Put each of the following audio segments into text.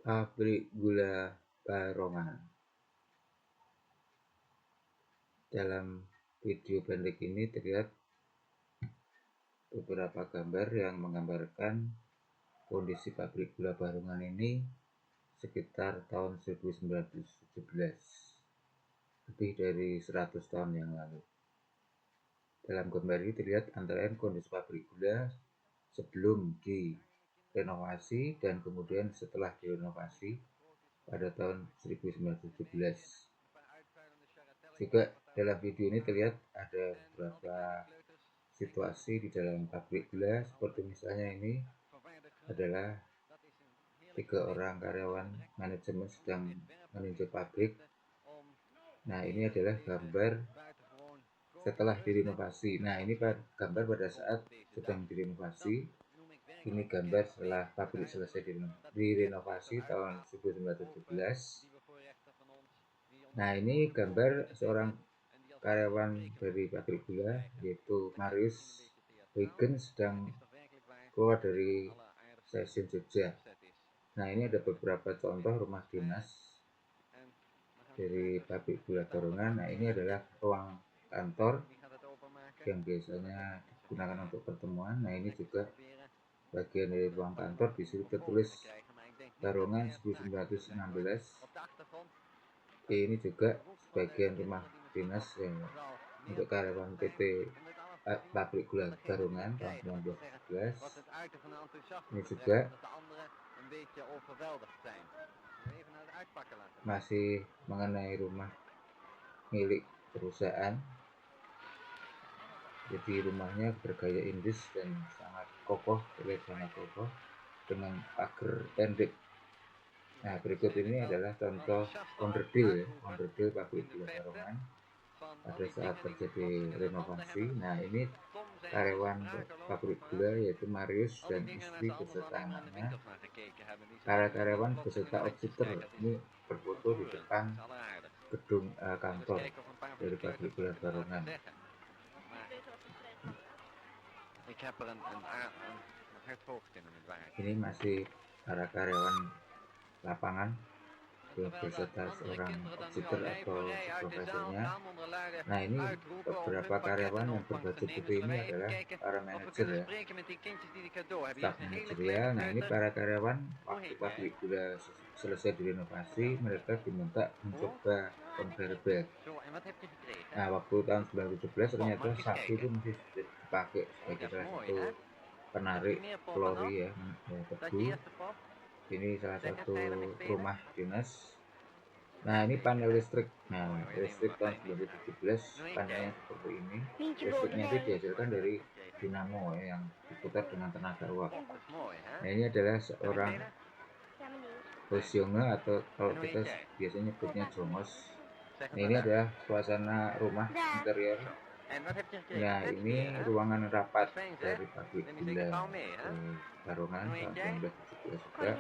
Pabrik gula Barongan. Dalam video pendek ini terlihat beberapa gambar yang menggambarkan kondisi pabrik gula Barongan ini sekitar tahun 1917, lebih dari 100 tahun yang lalu. Dalam gambar ini terlihat antara lain kondisi pabrik gula sebelum direnovasi dan kemudian setelah direnovasi pada tahun 1917. Juga dalam video ini terlihat ada beberapa situasi di dalam pabrik gula, seperti misalnya ini adalah 3 orang karyawan manajemen sedang meninjau pabrik. Nah, ini adalah gambar setelah direnovasi. Nah, ini gambar pada saat sedang direnovasi. Ini gambar setelah pabrik selesai direnovasi tahun 1917. Nah, ini gambar seorang karyawan dari pabrik gula, yaitu Marius Huygens, sedang keluar dari stasiun Jogja. Nah, ini ada beberapa contoh rumah dinas dari pabrik gula Barongan. Nah, ini adalah ruang kantor yang biasanya digunakan untuk pertemuan. Nah, ini juga bagian dari ruang kantor. Di situ tertulis Barongan 1916. Ini juga sebagian rumah dinas yang untuk karyawan PT pabrik gula Barongan tahun 1917. Ini juga masih mengenai rumah milik perusahaan. Jadi rumahnya bergaya Inggris dan sangat kokoh, terlihat sangat kokoh dengan pagar pendek. Nah, berikut ini adalah contoh onderdil pabrik gula Barongan pada saat terjadi renovasi. Nah, ini karyawan pabrik gula yaitu Marius dan istri beserta anaknya. Para karyawan beserta outsider ini berfoto di depan gedung kantor dari pabrik gula Barongan. Ini masih para karyawan lapangan beserta seorang outsider atau supervisornya. Nah, ini beberapa karyawan yang berbaju putih ini adalah para manajer ya, staf manajerial. Nah, ini para karyawan waktu pabrik gula selesai direnovasi, mereka diminta mencoba conveyor belt. Nah, waktu tahun 1917 ternyata sapi itu masih dipakai sebagai salah satu penarik kalori ya, tebu. Ini salah satu rumah dinas. Nah, ini panel listrik. Nah, listrik tahun 1917 panelnya seperti ini. Listriknya itu dihasilkan dari dinamo ya, yang diputar dengan tenaga uap. Nah, ini adalah seorang Hosionge atau kalau kita biasanya nyebutnya jongos. Nah, ini adalah suasana rumah interior. Nah, ini ruangan rapat dari pabrik gula Barongan tahun 1917 juga.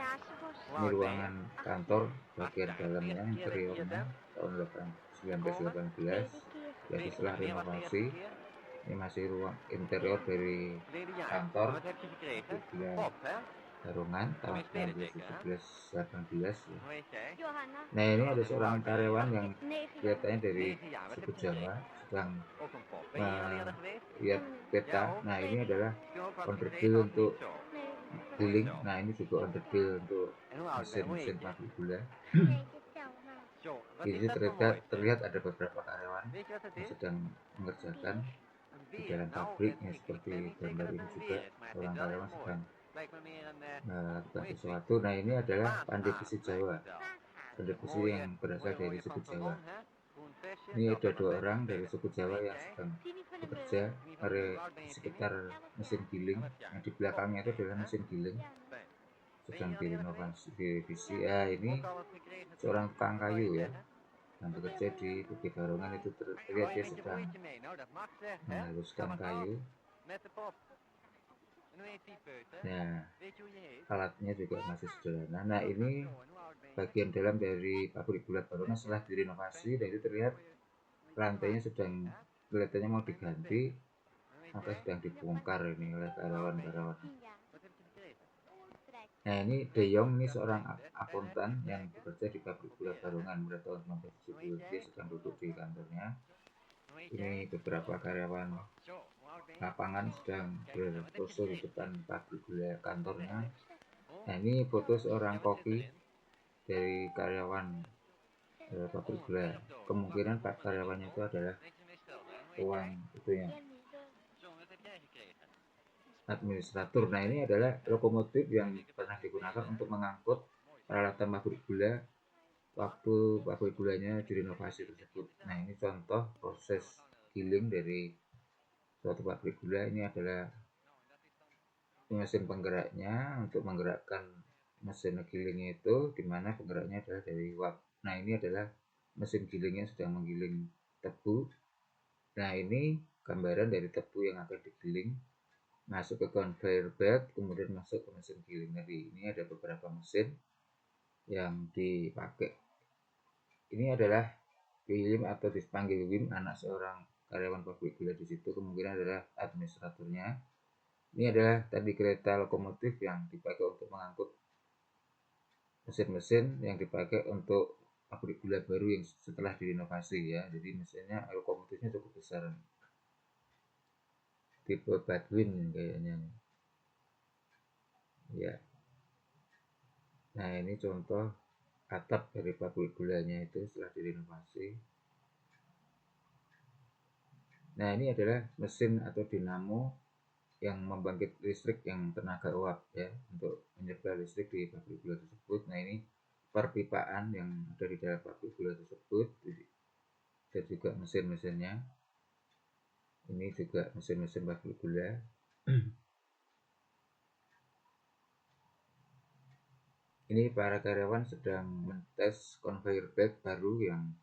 Ini ruangan kantor bagian dalamnya, interiornya tahun 1918 ya, setelah renovasi. Ini masih ruang interior dari kantor pabrik gula Barongan tahun 1917-18 ya. Nah, ini ada seorang karyawan yang kelihatannya dari suku Jawa sedang melihat peta. Nah, ini adalah onderdil untuk giling. Nah, ini juga onderdil untuk mesin pabrik gula. Di sini terlihat ada beberapa karyawan yang sedang mengerjakan di dalam pabrik, ya, seperti gambar ini juga seorang karyawan sedang melakukan sesuatu. Nah, ini adalah pandai besi Jawa, pandai besi yang berasal dari suku Jawa. Ini ada 2 orang dari suku Jawa yang sedang bekerja di sekitar mesin giling. Yang di belakangnya itu adalah mesin giling sedang direnovasi, direvisi. Ya, ini seorang tukang kayu ya yang bekerja di Bukit Barongan. Itu terlihat dia sedang menghaluskan kayu. Nah, alatnya juga masih sederhana. Nah, ini bagian dalam dari pabrik gula Barongan setelah direnovasi, dan itu terlihat lantainya sedang kelihatannya mau diganti atau sedang dibongkar ini oleh karyawan-karyawan. Nah, ini De Jong ini seorang akuntan yang bekerja di pabrik gula Barongan pada tahun 1970. Dia sedang duduk di kantornya. Ini beberapa karyawan lapangan sedang berpose di depan pabrik gula kantornya. Nah, ini foto seorang koki dari karyawan pabrik gula. Kemungkinan pak karyawannya itu adalah tuang itunya, administratur. Nah, ini adalah lokomotif yang pernah digunakan untuk mengangkut peralatan pabrik gula waktu pabrik gulanya direnovasi tersebut. Nah, ini contoh proses giling dari suatu pabrik gula. Ini adalah mesin penggeraknya untuk menggerakkan mesin gilingnya itu, di mana penggeraknya adalah dari uap. Nah, ini adalah mesin gilingnya sedang menggiling tebu. Nah, ini gambaran dari tebu yang akan digiling masuk ke conveyor belt, kemudian masuk ke mesin giling tadi. Ini ada beberapa mesin yang dipakai. Ini adalah William atau dipanggil Wim, anak seorang karyawan pabrik gula di situ, kemungkinan adalah administratornya. Ini adalah tadi kereta lokomotif yang dipakai untuk mengangkut mesin-mesin yang dipakai untuk pabrik gula baru yang setelah direnovasi ya. Jadi mesinnya lokomotifnya cukup besar, tipe Badwin kayaknya ya. Nah, ini contoh atap dari pabrik gulanya itu setelah direnovasi. Nah, ini adalah mesin atau dinamo yang membangkit listrik yang tenaga uap ya, untuk menyerap listrik di pabrik gula tersebut. Nah, ini perpipaan yang ada di dalam pabrik gula tersebut dan juga mesin-mesinnya. Ini juga mesin-mesin pabrik gula. Ini para karyawan sedang mentes conveyor belt baru yang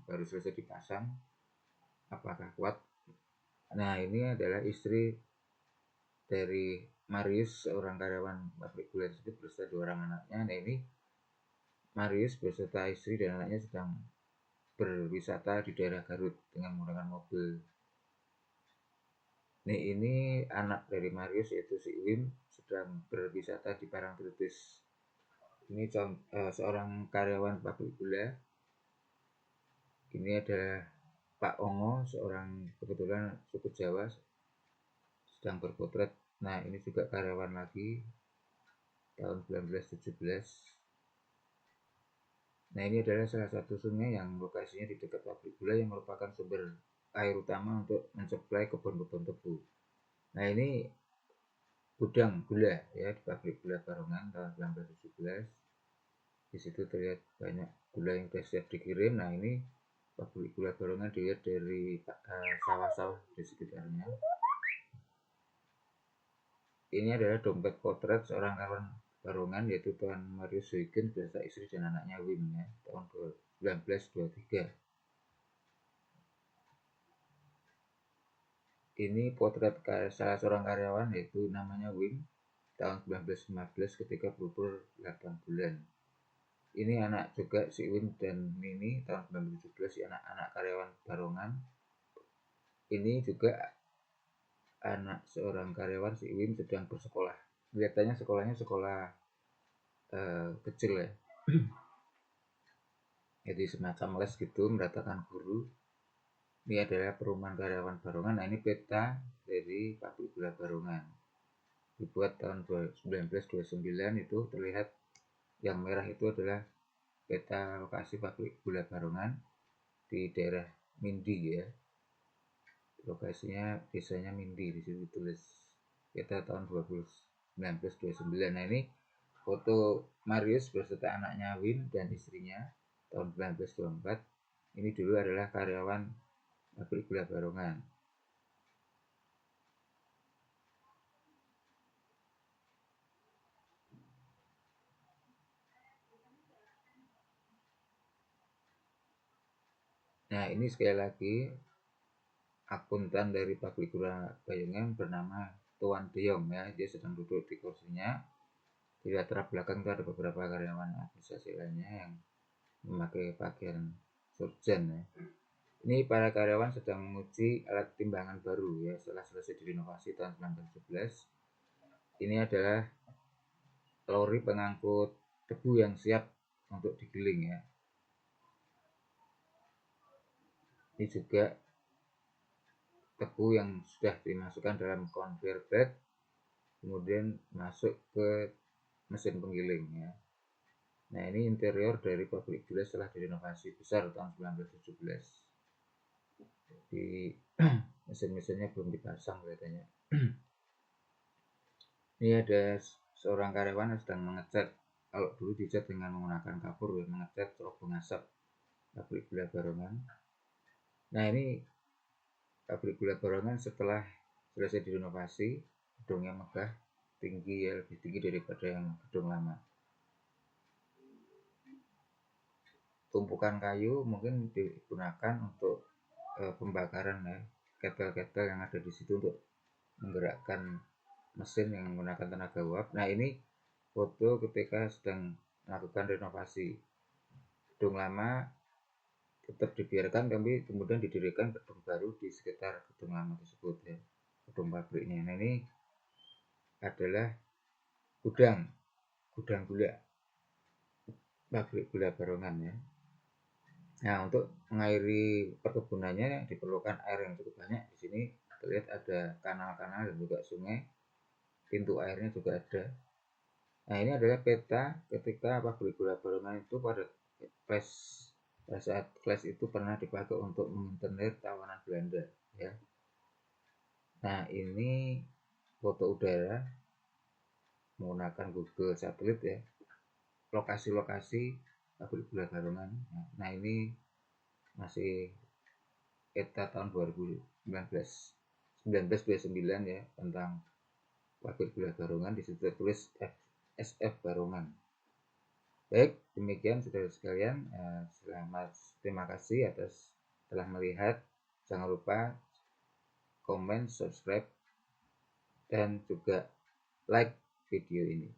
baru selesai dipasang, apakah kuat. Nah, ini adalah istri dari Marius, seorang karyawan pabrik gula tersebut beserta 2 orang anaknya. Nah, ini Marius beserta istri dan anaknya sedang berwisata di daerah Garut dengan menggunakan mobil. Ini anak dari Marius yaitu si Wim sedang berwisata di Parangtritis. Ini seorang karyawan pabrik gula. Ini adalah Pak Ongo, seorang kebetulan suku Jawa, sedang berpotret. Nah, ini juga karyawan lagi tahun 1917. Nah, ini adalah salah satu sungai yang lokasinya di dekat pabrik gula yang merupakan sumber air utama untuk mensuplai kebun-kebun tebu. Nah, ini gudang gula ya di pabrik gula Barongan tahun 1917. Di situ terlihat banyak gula yang sudah siap dikirim. Nah, ini pabrik gula Barongan dilihat dari sawah-sawah di sekitarnya. Ini adalah dompet potret seorang karyawan Barongan yaitu Tuan Marius Huygens beserta istri dan anaknya Wim ya, tahun 1923. Ini potret salah seorang karyawan yaitu namanya Wim tahun 1915 ketika berumur 8 bulan. Ini anak juga si Wim dan Nini tahun 1917, si anak-anak karyawan Barongan. Ini juga anak seorang karyawan si Wim sedang bersekolah. Kelihatannya sekolahnya sekolah kecil ya. Jadi semacam les gitu, meratakan guru. Ini adalah perumahan karyawan Barongan. Nah, ini peta dari pabrik gula Barongan. Dibuat tahun 1929, itu terlihat yang merah itu adalah peta lokasi pabrik gula Barongan di daerah Mindi ya. Lokasinya desanya Mindi, di situ tulis peta tahun 1929. Nah, ini foto Marius beserta anaknya Wim dan istrinya tahun 1924. Ini dulu adalah karyawan pabrik gula Barongan. Nah, ini sekali lagi akuntan dari pabrik gula Barongan bernama Tuan De Jong ya. Dia sedang duduk di kursinya. Di latar belakang itu ada beberapa karyawan administrasi lainnya yang memakai pakaian surgeon ya. Ini para karyawan sedang menguji alat timbangan baru ya setelah selesai direnovasi tahun 1917. Ini adalah lori pengangkut tebu yang siap untuk digiling ya. Ini juga tebu yang sudah dimasukkan dalam conveyor belt, kemudian masuk ke mesin penggiling ya. Nah, ini interior dari pabrik gula setelah direnovasi besar tahun 1917. Di mesin-mesinnya belum dipasang katanya. Ini ada seorang karyawan yang sedang mengecat. Kalau dulu dicat dengan menggunakan kapur, mengecat terobong asap pabrik gula Barongan. Nah, ini pabrik gula Barongan setelah selesai direnovasi, gedungnya megah, tinggi ya, lebih tinggi daripada yang gedung lama. Tumpukan kayu mungkin digunakan untuk pembakaran ya, ketel-ketel yang ada di situ untuk menggerakkan mesin yang menggunakan tenaga uap. Nah, ini foto ketika sedang melakukan renovasi. Gedung lama tetap dibiarkan, tapi kemudian didirikan gedung baru di sekitar gedung lama tersebut ya, gedung pabriknya. Nah, ini adalah gudang gula pabrik gula Barongan ya. Nah, untuk mengairi perkebunannya diperlukan air yang cukup banyak. Di sini terlihat ada kanal-kanal dan juga sungai, pintu airnya juga ada. Nah, ini adalah peta ketika pabrik gula Barongan itu pada saat Flash itu pernah dipakai untuk menginternet tawanan Belanda ya. Nah, ini foto udara menggunakan Google satelit ya, lokasi-lokasi pabrik gula Barongan. Nah, ini masih peta tahun 1929 ya, tentang pabrik gula Barongan. Di situ tertulis SF Barongan. Baik, demikian saudara sekalian. Terima kasih atas telah melihat. Jangan lupa komen, subscribe, dan juga like video ini.